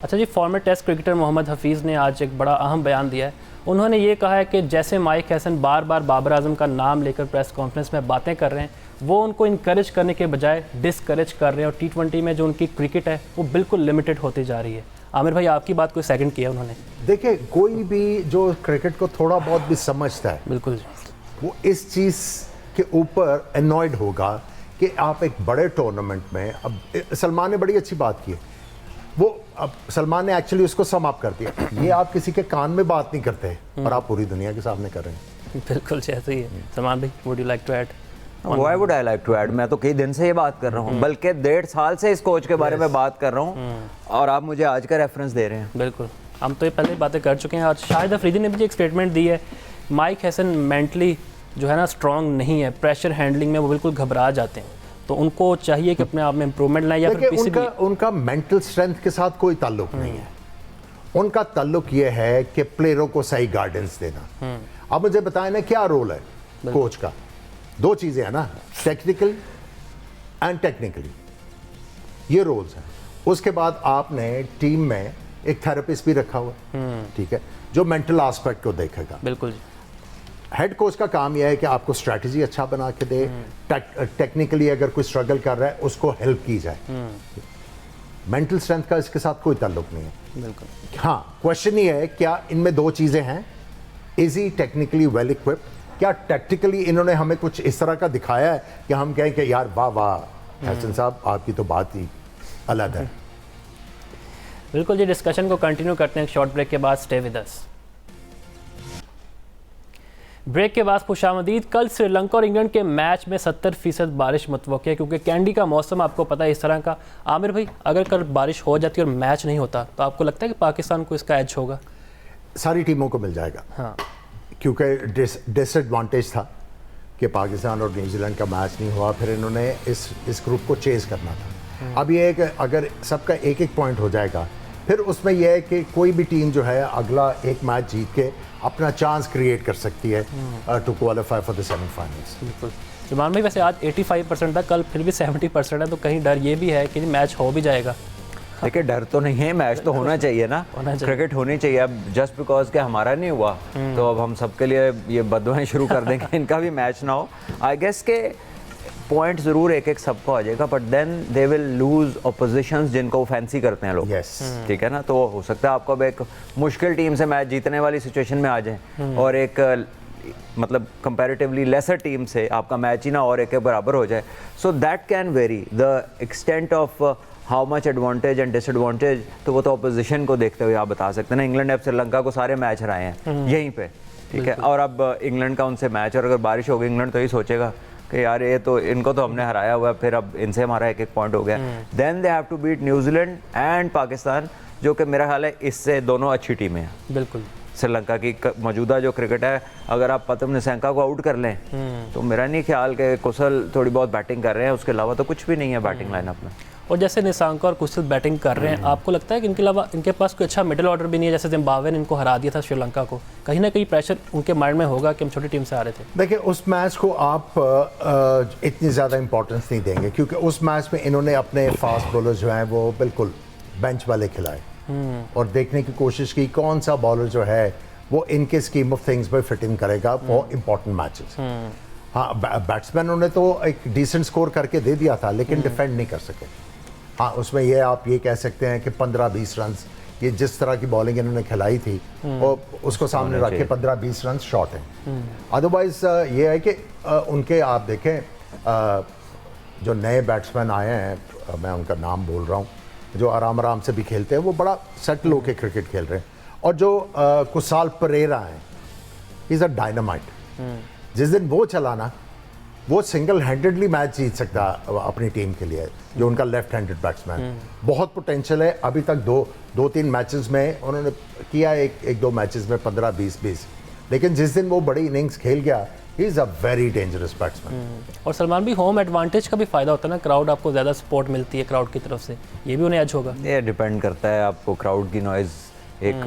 अच्छा जी, former test cricketer Mohammad Hafeez ने आज एक बड़ा अहम बयान दिया है। उन्होंने ये कहा है कि जैसे माइक हैसन बार बार बाबर आजम का नाम लेकर प्रेस कॉन्फ्रेंस में बातें कर रहे हैं, वो उनको इनकरेज करने के बजाय डिसकरेज कर रहे हैं और T20 में जो उनकी क्रिकेट है वो बिल्कुल लिमिटेड होती जा रही है। आमिर भाई, आपकी बात को सेकंड किया उन्होंने। देखिए, कोई भी जो क्रिकेट को थोड़ा बहुत भी समझता है, बिल्कुल जी, वो इस चीज़ के ऊपर एनॉयड होगा कि आप एक बड़े टूर्नामेंट में, अब सलमान ने बड़ी अच्छी बात की है, वो अब सलमान ने एक्चुअली उसको सम अप कर दिया। ये आप किसी के कान में बात नहीं करते और आप पूरी दुनिया के सामने कर रहे हैं। बिल्कुल ऐसे ही है। सलमान भाई, would you like to add? Why would I like to add? मैं तो कई दिन से ये बात कर रहा हूँ, बल्कि 1.5 साल से इस कोच के बारे में बात कर रहा हूँ और आप मुझे आज का रेफरेंस दे रहे हैं। बिल्कुल, हम तो ये पहले ही बातें कर चुके हैं और शाहिद अफरीदी ने भी एक स्टेटमेंट दी है। माइक हैसन मेंटली जो है ना स्ट्रॉन्ग नहीं है, प्रेशर हैंडलिंग में वो बिल्कुल घबरा जाते हैं, तो उनको चाहिए कि अपने आप में इम्प्रूवमेंट लाएं या फिर किसी उनका मेंटल स्ट्रेंथ के साथ कोई ताल्लुक नहीं है। उनका ताल्लुक ये है कि प्लेयरों को सही गाइडेंस देना। अब मुझे बताएं ना, क्या रोल है कोच का? दो चीजें हैं ना, टेक्निकल एंड टेक्निकली, ये रोल्स हैं। उसके बाद आपने टीम में एक थेरेपिस्ट भी रखा हुआ है, ठीक है, जो मेंटल एस्पेक्ट को देखेगा। बिल्कुल जी। हेड कोच का काम यह है कि आपको स्ट्रैटेजी अच्छा बना के दे, टेक्निकली अगर कोई स्ट्रगल कर रहा है उसको हेल्प की जाए। मेंटल स्ट्रेंथ का इसके साथ कोई ताल्लुक नहीं है। बिल्कुल। हाँ, क्वेश्चन ये है, क्या इनमें दो चीजें हैं? Is he technically well equipped? क्या टैक्टिकली इन्होंने हमें कुछ इस तरह का दिखाया है कि हम कहें कि यार वाह वाह हसन साहब, आपकी तो बात ही अलग है। बिल्कुल जी, डिस्कशन को कंटिन्यू करते हैं शॉर्ट ब्रेक के बाद। Stay with us. ब्रेक के बाद खुशामदीद। कल श्रीलंका और इंग्लैंड के मैच में 70% बारिश मुतवक्की है, क्योंकि कैंडी का मौसम आपको पता है इस तरह का। आमिर भाई, अगर कल बारिश हो जाती और मैच नहीं होता तो आपको लगता है कि पाकिस्तान को इसका एज होगा? सारी टीमों को मिल जाएगा। हाँ, क्योंकि डिसएडवांटेज था कि पाकिस्तान और न्यूजीलैंड का मैच नहीं हुआ, फिर इन्होंने इस ग्रुप को चेज करना था। अब ये है कि अगर सबका एक एक पॉइंट हो जाएगा, फिर उसमें यह है कि कोई भी टीम जो है अगला एक मैच जीत के अपना चांस क्रिएट कर सकती है to qualify for the semifinals. बिल्कुल। जुमान भाई, वैसे आज 85% था, कल फिर भी 70% है, तो कहीं डर ये भी है कि मैच हो भी जाएगा? देखिए, डर तो नहीं है, मैच तो होना चाहिए ना, क्रिकेट होनी चाहिए। अब जस्ट बिकॉज के हमारा नहीं हुआ तो अब हम सबके लिए ये बददुआएं शुरू कर देंगे इनका भी मैच ना हो। आई गेस के पॉइंट ज़रूर एक एक सबको आ जाएगा, but then they will lose oppositions जिनको फैंसी करते हैं लोग। ठीक है ना, तो हो सकता है आपको अब एक मुश्किल टीम से मैच जीतने वाली सिचुएशन में आ जाए और एक मतलब कंपैरेटिवली लेसर टीम से आपका मैच ही ना और एक बराबर हो जाए। So that can very the extent of how much advantage and disadvantage, तो वो तो ऑपोजिशन को देखते हुए आप बता सकते हैं ना। इंग्लैंड ने अब श्रीलंका को सारे मैच हराए हैं यहीं पे, ठीक है, और अब इंग्लैंड का उनसे मैच, और अगर बारिश होगी इंग्लैंड तो ये सोचेगा कि यार ये तो इनको तो हमने हराया हुआ है, फिर अब इनसे हमारा एक एक पॉइंट हो गया। Then they have to beat New Zealand and Pakistan, जो कि मेरा ख्याल है इससे दोनों अच्छी टीमें हैं। बिल्कुल। श्रीलंका की मौजूदा जो क्रिकेट है, अगर आप पतम निशंका को आउट कर लें तो मेरा नहीं ख्याल कि कुशल थोड़ी बहुत बैटिंग कर रहे हैं, उसके अलावा तो कुछ भी नहीं है बैटिंग लाइनअप में। और जैसे निशंका और कुशल बैटिंग कर रहे हैं, आपको लगता है कि इनके अलावा इनके पास कोई अच्छा मिडिल ऑर्डर भी नहीं है? जैसे जिम्बाब्वे ने इनको हरा दिया था श्रीलंका को, कहीं ना कहीं प्रेशर उनके माइंड में होगा कि हम छोटी टीम से आ रहे थे। देखिए, उस मैच को आप इतनी ज़्यादा इंपॉर्टेंस नहीं देंगे, क्योंकि उस मैच में इन्होंने अपने फास्ट बॉलर जो हैं वो बिल्कुल बेंच वाले खिलाए और देखने की कोशिश की कौन सा बॉलर जो है वो इनके स्कीम ऑफ थिंग्स में फिट इन करेगा फॉर इम्पॉर्टेंट मैचेस। हाँ, बैट्समैनों ने तो एक डिसेंट स्कोर करके दे दिया था, लेकिन डिफेंड नहीं कर सके। हाँ, उसमें ये आप ये कह सकते हैं कि 15-20 रन, ये जिस तरह की बॉलिंग इन्होंने खिलाई थी और उसको सामने रख के 15-20 रन शॉट हैं। अदरवाइज ये है कि उनके आप देखें जो नए बैट्समैन आए हैं, मैं उनका नाम बोल रहा हूँ, जो आराम आराम से भी खेलते हैं, वो बड़ा सेटल होकर क्रिकेट खेल रहे हैं। और जो कुशाल परेरा हैं, इज़ अ डायनामाइट। जिस दिन वो चलाना, वो सिंगल हैंडेडली मैच जीत सकता अपनी टीम के लिए, जो उनका लेफ्ट हैंडेड बैट्समैन। बहुत पोटेंशियल है। अभी तक दो तीन मैचेस में उन्होंने किया, एक दो मैचेस में 15-20, लेकिन जिस दिन वो बड़ी इनिंग्स खेल गया, he is a very dangerous batsman. और सलमान भी, होम एडवांटेज का भी फ़ायदा होता है ना, क्राउड आपको ज़्यादा सपोर्ट मिलती है क्राउड की तरफ से, ये भी उन्हें एज होगा। ये डिपेंड करता है आपको क्राउड की नॉइज़, एक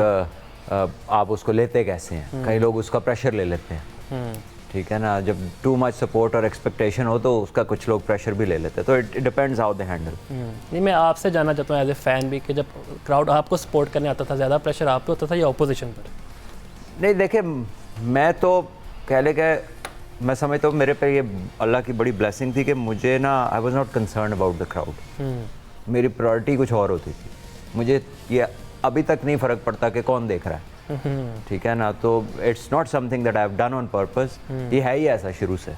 आप उसको लेते कैसे हैं। कई लोग उसका प्रेशर ले लेते हैं, ठीक है ना, जब टू मच सपोर्ट और एक्सपेक्टेशन हो तो उसका कुछ लोग प्रेशर भी ले लेते हैं, तो it depends how they handle. नहीं, मैं आपसे जानना चाहता हूँ एज ए फ़ैन भी कि जब क्राउड आपको सपोर्ट करने आता था, ज़्यादा प्रेशर आप पे होता था या ऑपोजिशन पर? नहीं देखिए, मैं तो कह ले के मैं समझता हूँ मेरे पे ये अल्लाह की बड़ी ब्लेसिंग थी कि मुझे ना I was not concern about the crowd. मेरी प्रायोरिटी कुछ और होती थी। मुझे ये अभी तक नहीं फ़र्क पड़ता कि कौन देख रहा है, ठीक है ना, तो it's not something that I have done on purpose. ये है ही ऐसा शुरू से,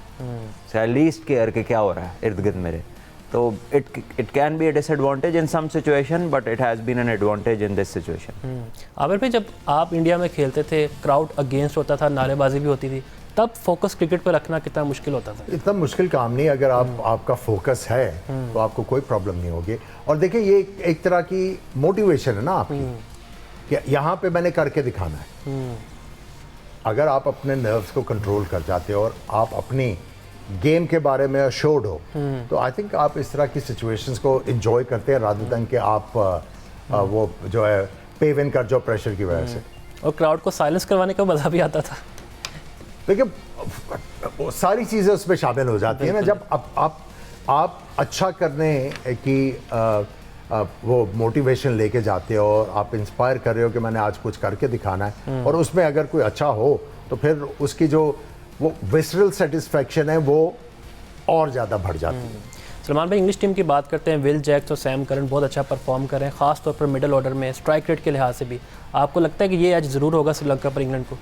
आई लीस्ट केयर के क्या हो रहा है इर्द गिर्द मेरे, तो it can be a disadvantage in some situation but it has been an advantage in this situation. Aamir भाई, जब आप इंडिया में खेलते थे, क्राउड अगेंस्ट होता था, नारेबाजी भी होती थी, तब फोकस क्रिकेट पर रखना कितना मुश्किल होता था? इतना मुश्किल काम नहीं, अगर आपका फोकस है तो आपको कोई प्रॉब्लम नहीं होगी। और देखिए, ये एक तरह की मोटिवेशन है ना आपकी कि यहाँ पे मैंने करके दिखाना है। अगर आप अपने नर्व्स को कंट्रोल कर जाते हो और आप अपनी गेम के बारे में अश्योर्ड हो, तो आई थिंक आप इस तरह की सिचुएशंस को एंजॉय करते हैं रादर देन कि आप वो जो है पे विन कर जाओ प्रेशर की वजह से। और क्राउड को साइलेंस करवाने का मज़ा भी आता था। देखिए, सारी चीज़ें उसमें शामिल हो जाती हैं ना। जब आप अच्छा करने की वो मोटिवेशन लेके जाते हो और आप इंस्पायर कर रहे हो कि मैंने आज कुछ करके दिखाना है, और उसमें अगर कोई अच्छा हो तो फिर उसकी जो वो विसरल सेटिस्फैक्शन है वो और ज़्यादा बढ़ जाती है। सलमान भाई, इंग्लिश टीम की बात करते हैं, विल जैक्स और सैम करन बहुत अच्छा परफॉर्म कर रहे हैं, ख़ास तौर पर मिडल ऑर्डर में, स्ट्राइक रेट के लिहाज से भी। आपको लगता है कि ये आज ज़रूर होगा श्रीलंका पर इंग्लैंड को?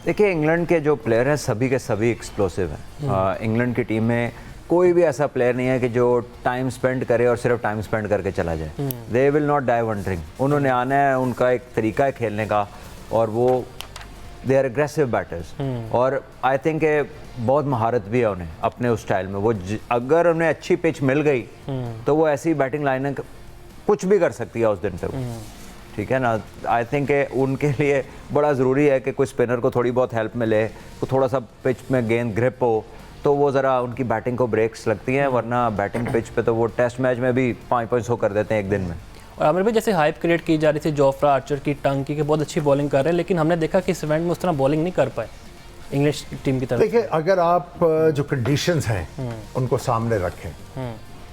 देखिए, इंग्लैंड के जो प्लेयर हैं सभी के सभी एक्सप्लोसिव हैं। इंग्लैंड की टीम में कोई भी ऐसा प्लेयर नहीं है कि जो टाइम स्पेंड करे और सिर्फ टाइम स्पेंड करके चला जाए। They will not die wondering, उन्होंने आना है, उनका एक तरीका है खेलने का, और वो दे आर एग्रेसिव बैटर्स, और आई थिंक बहुत महारत भी है उन्हें अपने उस स्टाइल में। वो अगर उन्हें अच्छी पिच मिल गई तो वो ऐसी बैटिंग लाइन कुछ भी कर सकती है उस दिन पे, ठीक है ना। आई थिंक उनके लिए बड़ा ज़रूरी है कि कोई स्पिनर को थोड़ी बहुत हेल्प मिले, तो थोड़ा सा पिच में गेंद ग्रिप हो तो वो ज़रा उनकी बैटिंग को ब्रेक्स लगती हैं, वरना बैटिंग पिच पे तो वो टेस्ट मैच में भी 5 पॉइंट्स कर देते हैं एक दिन में। और आमिर भाई, जैसे हाइप क्रिएट की जा रही थी जोफ्रा आर्चर की, टंकी की, बहुत अच्छी बॉलिंग कर रहे हैं, लेकिन हमने देखा कि इस इवेंट में उस तरह बॉलिंग नहीं कर पाए इंग्लिश टीम की तरफ। देखिए, अगर आप जो कंडीशंस हैं उनको सामने रखें,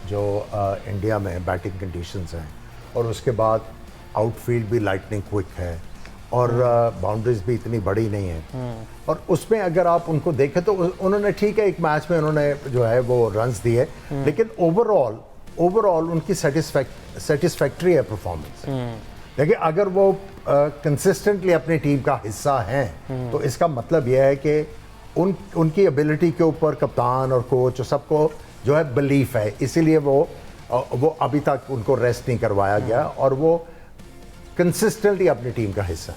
जो इंडिया में बैटिंग कंडीशंस हैं, और उसके बाद आउटफील्ड भी लाइटनिंग क्विक है और बाउंड्रीज भी इतनी बड़ी नहीं है, और उसमें अगर आप उनको देखें तो उन्होंने ठीक है एक मैच में उन्होंने जो है वो रन्स दिए, लेकिन ओवरऑल उनकी सेटिस्फैक्ट्री है परफॉर्मेंस। देखिए, अगर वो कंसिस्टेंटली अपनी टीम का हिस्सा हैं तो इसका मतलब यह है कि उनकी एबिलिटी के ऊपर कप्तान और कोच सबको जो है बिलीफ है, इसीलिए वो अभी तक उनको रेस्ट नहीं करवाया गया और वो कंसिस्टेंटली अपनी टीम का हिस्सा।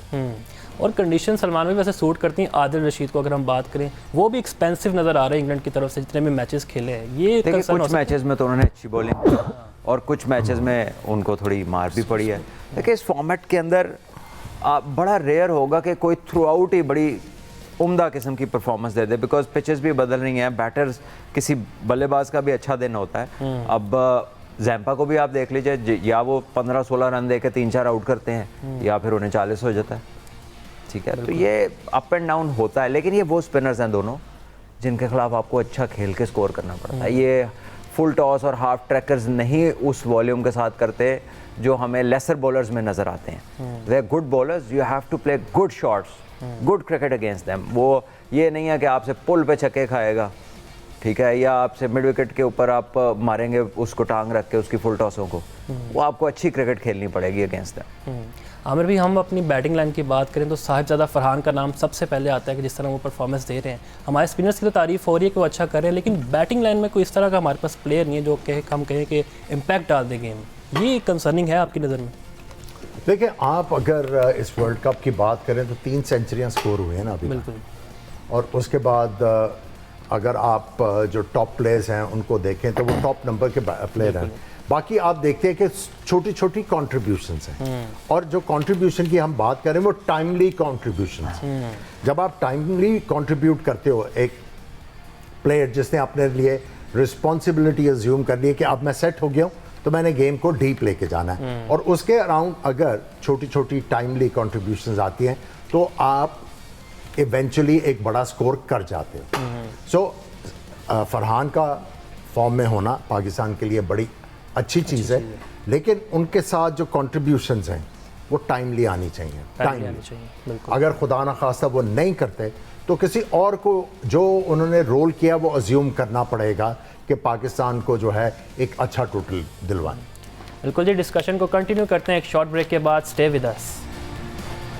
और कंडीशन सलमान में वैसे सूट करती हैं आदिल रशीद को, अगर हम बात करें वो भी एक्सपेंसिव नज़र आ रहे हैं इंग्लैंड की तरफ से जितने भी मैचेस खेले हैं। ये कुछ मैचेस में तो उन्होंने अच्छी बॉलिंग और कुछ मैचेस में उनको थोड़ी मार भी पड़ी है। देखिए, इस फॉर्मेट के अंदर बड़ा रेयर होगा कि कोई थ्रू आउट ही बड़ी उम्दा किस्म की performance they they, because pitches भी बदल रही हैं, बैटर्स किसी बल्लेबाज का भी अच्छा दिन होता है। अब जैम्पा को भी आप देख लीजिए, या वो 15-16 रन दे के 3-4 आउट करते हैं, या फिर उन्हें 40 हो जाता है, ठीक है। तो ये अप एंड डाउन होता है, लेकिन ये वो स्पिनर्स हैं दोनों जिनके खिलाफ आपको अच्छा खेल के स्कोर करना पड़ता है। ये फुल टॉस और हाफ ट्रैकर्स नहीं उस वॉल्यूम के साथ करते जो हमें लेसर बॉलर्स में नज़र आते हैं। They are good bowlers, you have to play good shots, good cricket against them. वो ये नहीं है कि आपसे पुल पे छक्के खाएगा, ठीक है, या आपसे मिड विकेट के ऊपर आप मारेंगे उसको टांग रख के उसकी फुल टॉसों को। वो आपको अच्छी क्रिकेट खेलनी पड़ेगी अगेंस्ट दैम। आमिर भाई, हम अपनी बैटिंग लाइन की बात करें तो साहिबजादा फरहान का नाम सबसे पहले आता है कि जिस तरह वो परफॉर्मेंस दे रहे हैं। हमारे स्पिनर्स की तो तारीफ हो रही है कि वो अच्छा कर रहे हैं, लेकिन बैटिंग लाइन में कोई इस तरह का हमारे पास प्लेयर नहीं है जो हम कहें कि इम्पैक्ट डाल दे गेम। ये कंसर्निंग है आपकी नज़र में? देखिए, आप अगर इस वर्ल्ड कप की बात करें तो 3 सेंचुरियाँ स्कोर हुए हैं ना अभी, बिल्कुल, और उसके बाद अगर आप जो टॉप प्लेयर्स हैं उनको देखें तो वो टॉप नंबर के प्लेयर हैं। बाकी आप देखते हैं कि छोटी छोटी कॉन्ट्रीब्यूशंस हैं, और जो कंट्रीब्यूशन की हम बात करें वो टाइमली कॉन्ट्रीब्यूशंस। जब आप टाइमली कंट्रीब्यूट करते हो, एक प्लेयर जिसने अपने लिए रिस्पॉन्सिबिलिटी अज्यूम कर ली है कि अब मैं सेट हो गया हूँ तो मैंने गेम को डीप लेके जाना है, और उसके अराउंड अगर छोटी छोटी टाइमली कॉन्ट्रीब्यूशंस आती हैं तो आप इवेंचुअली एक बड़ा स्कोर कर जाते हो। सो फरहान का फॉर्म में होना पाकिस्तान के लिए बड़ी अच्छी चीज़ है, लेकिन उनके साथ जो कंट्रीब्यूशंस हैं वो टाइमली आनी चाहिए। टाइमली अगर खुदा ना खास्ता वो नहीं करते तो किसी और को जो उन्होंने रोल किया वो अज्यूम करना पड़ेगा कि पाकिस्तान को जो है एक अच्छा टोटल दिलवाने। बिल्कुल जी, डिस्कशन को कंटिन्यू करते हैं एक शॉर्ट ब्रेक के बाद। Stay with us.